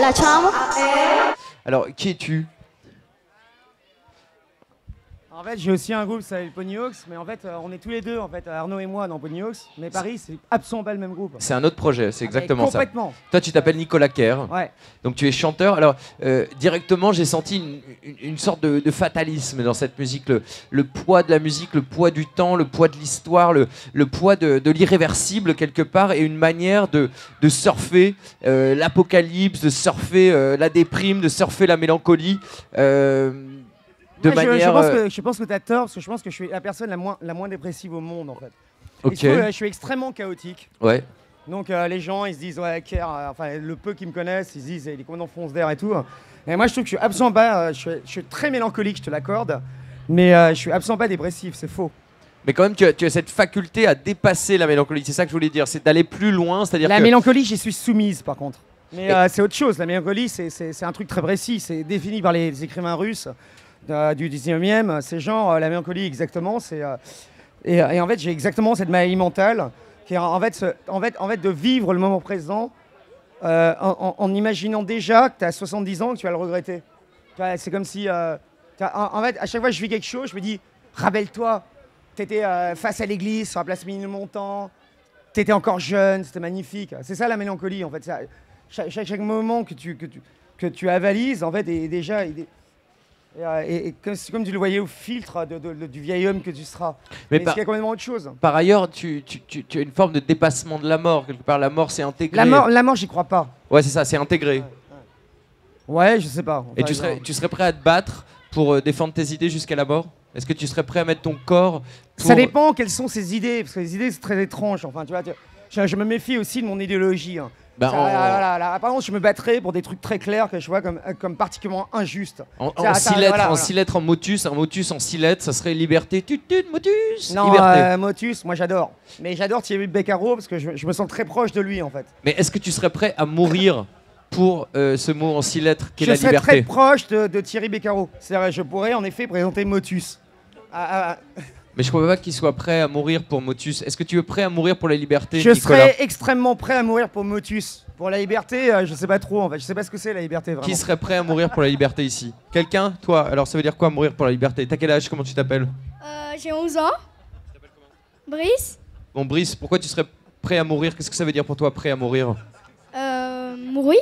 la chambre. Alors, qui es-tu? En fait, j'ai aussi un groupe, ça s'appelle Ponyhawks, mais en fait, on est tous les deux, en fait, Arnaud et moi, dans Ponyhawks. Mais Paris, c'est absolument pas le même groupe. C'est un autre projet, c'est exactement ça. Complètement. Toi, tu t'appelles Nicolas Kerr. Ouais. Donc, tu es chanteur. Alors, directement, j'ai senti une sorte de fatalisme dans cette musique. Le poids de la musique, le poids du temps, le poids de l'histoire, le poids de l'irréversible, quelque part, et une manière de surfer l'apocalypse, de surfer la déprime, de surfer la mélancolie. De manière. Je pense que tu as tort, parce que je pense que je suis la personne la moins dépressive au monde, en fait. Ok. Et surtout, je suis extrêmement chaotique. Ouais. Donc les gens, ils se disent, ouais, Kerr, enfin, le peu qui me connaissent, ils se disent, il est complètement fonce d'air et tout. Et moi, je trouve que je suis absolument pas. Je suis très mélancolique, je te l'accorde. Mais je suis absolument pas dépressif, c'est faux. Mais quand même, tu as cette faculté à dépasser la mélancolie. C'est ça que je voulais dire, c'est d'aller plus loin. C'est-à-dire La que. mélancolie, j'y suis soumise, par contre. Mais c'est autre chose. La mélancolie, c'est un truc très précis. C'est défini par les écrivains russes du 19e. C'est genre la mélancolie, exactement. Et en fait, j'ai exactement cette maladie mentale qui est en fait de vivre le moment présent en imaginant déjà que tu as 70 ans et que tu vas le regretter. C'est comme si. En fait, à chaque fois que je vis quelque chose, je me dis, rappelle-toi, tu étais face à l'église, sur la place Ménilmontant, tu étais encore jeune, c'était magnifique. C'est ça la mélancolie, en fait. Chaque moment que tu avalises, en fait, est déjà. C'est comme tu le voyais au filtre du vieil homme que tu seras. Mais c'est complètement autre chose. Par ailleurs, tu as une forme de dépassement de la mort. Quelque part, la mort, c'est intégré. La mort, j'y crois pas. Ouais, c'est ça, c'est intégré. Ouais, je sais pas. Et tu serais prêt à te battre pour défendre tes idées jusqu'à la mort? Est-ce que tu serais prêt à mettre ton corps pour... Ça dépend quelles sont ces idées, parce que les idées, c'est très étrange. Enfin, tu vois, je me méfie aussi de mon idéologie. Hein. Par contre, je me battrais pour des trucs très clairs que je vois comme particulièrement injustes. En 6 lettres en motus, un motus en 6 lettres, ça serait liberté, motus, non, liberté. Motus, moi j'adore. Mais j'adore Thierry Beccaro parce que je me sens très proche de lui en fait. Mais est-ce que tu serais prêt à mourir pour ce mot en 6 lettres qu'est la liberté? Je serais très proche de Thierry Beccaro. C'est-à-dire, je pourrais en effet présenter Motus. Mais je ne crois pas qu'il soit prêt à mourir pour Motus. Est-ce que tu es prêt à mourir pour la liberté, Je Nicolas? serais extrêmement prêt à mourir pour Motus. Pour la liberté, je sais pas trop en fait. Je sais pas ce que c'est la liberté vraiment. Qui serait prêt à mourir pour la liberté ici? Quelqu'un? Toi? Alors ça veut dire quoi mourir pour la liberté? T'as quel âge? Comment tu t'appelles? J'ai 11 ans. Tu t'appelles comment? Brice. Bon Brice, pourquoi tu serais prêt à mourir? Qu'est-ce que ça veut dire pour toi, prêt à mourir? Mourir.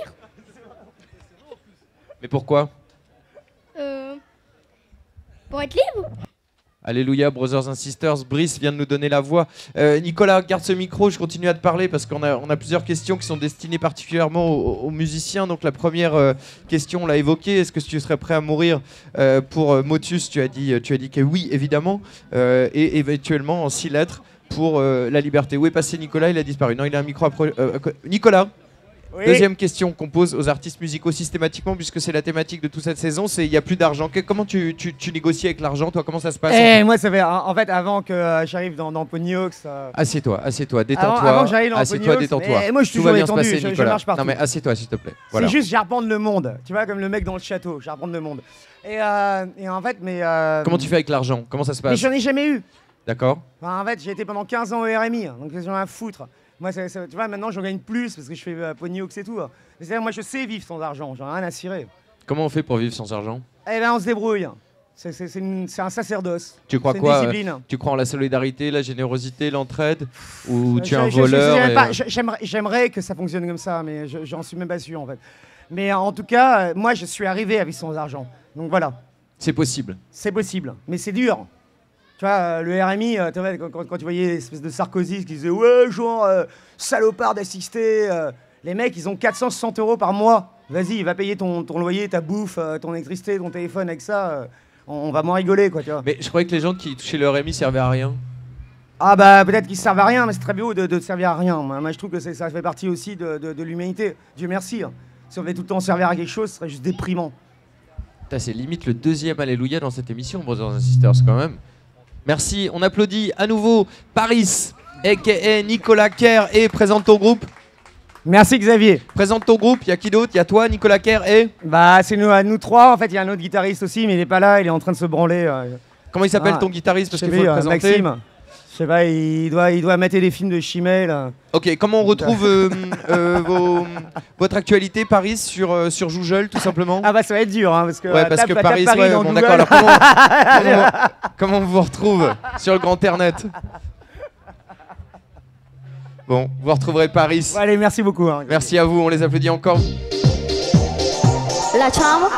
Mais pourquoi? Pour être libre. Alléluia, Brothers and Sisters. Brice vient de nous donner la voix. Nicolas, garde ce micro, je continue à te parler parce qu'on a plusieurs questions qui sont destinées particulièrement aux musiciens. Donc la première question, on l'a évoquée. Est-ce que tu serais prêt à mourir pour Motus? Tu as dit que oui, évidemment. Et éventuellement en 6 lettres pour la liberté. Où est passé Nicolas? Il a disparu. Non, il a un micro Nicolas. Oui. Deuxième question qu'on pose aux artistes musicaux systématiquement, puisque c'est la thématique de toute cette saison, c'est il n'y a plus d'argent. Comment tu négocies avec l'argent, toi? Comment ça se passe? Moi, ça fait en fait avant que j'arrive dans Ponyhawks. Assieds-toi, détends-toi. Avant que j'arrive dans assieds-toi, détends-toi. Moi, je suis toujours détendu, je marche partout. Non mais assieds-toi, s'il te plaît. Voilà. C'est juste, j'ai reprendre le monde. Tu vois, comme le mec dans le château, j'ai reprendre le monde. Et en fait, Comment tu fais avec l'argent? Comment ça se passe? Mais j'en ai jamais eu. D'accord. Enfin, en fait, j'ai été pendant 15 ans au RMI, donc j'en ai à foutre. Moi, tu vois, maintenant, j'en gagne plus parce que je fais Ponyhawks et tout. C'est-à-dire, moi, je sais vivre sans argent, j'en ai rien à cirer. Comment on fait pour vivre sans argent? Eh ben, on se débrouille. C'est un sacerdoce. Tu crois quoi? Tu crois en la solidarité, la générosité, l'entraide? Ou tu es un voleur? J'aimerais que ça fonctionne comme ça, mais j'en suis même pas sûr, en fait. Mais en tout cas, moi, je suis arrivé à vivre sans argent. Donc voilà. C'est possible. C'est possible, mais c'est dur. Tu vois, le RMI, quand tu voyais l'espèce de Sarkozy qui disait « Ouais, genre, salopard d'assister les mecs, ils ont 460 € par mois. Vas-y, va payer ton loyer, ta bouffe, ton électricité, ton téléphone avec ça. On va moins rigoler, quoi, tu vois. » Mais je croyais que les gens qui touchaient le RMI servaient à rien. Ah bah, peut-être qu'ils servent à rien, mais c'est très beau de servir à rien. Moi, je trouve que ça fait partie aussi de l'humanité. Dieu merci. Si on devait tout le temps servir à quelque chose, ce serait juste déprimant. C'est limite le deuxième Alléluia dans cette émission, Brothers and Sisters, quand même. Merci, on applaudit à nouveau Paris, a.k.a. Nicolas Kerr, et présente ton groupe. Merci Xavier. Présente ton groupe, il y a qui d'autre? Il y a toi, Nicolas Kerr, et... Bah c'est nous trois, en fait il y a un autre guitariste aussi, mais il est pas là, il est en train de se branler. Comment il s'appelle ton guitariste? Parce qu'il faut le présenter. Maxime. Je sais pas, il doit mater des films de Chimay, là. Ok, comment on retrouve votre actualité Paris sur Joujeul, tout simplement? Ah bah ça va être dur, hein, parce que, ouais, parce que Paris, ouais, dans bon Google. d'accord. Alors comment on vous retrouve sur le grand internet? Bon, vous retrouverez Paris. Ouais, allez, merci beaucoup. Hein. Merci à vous, on les applaudit encore. La chambre.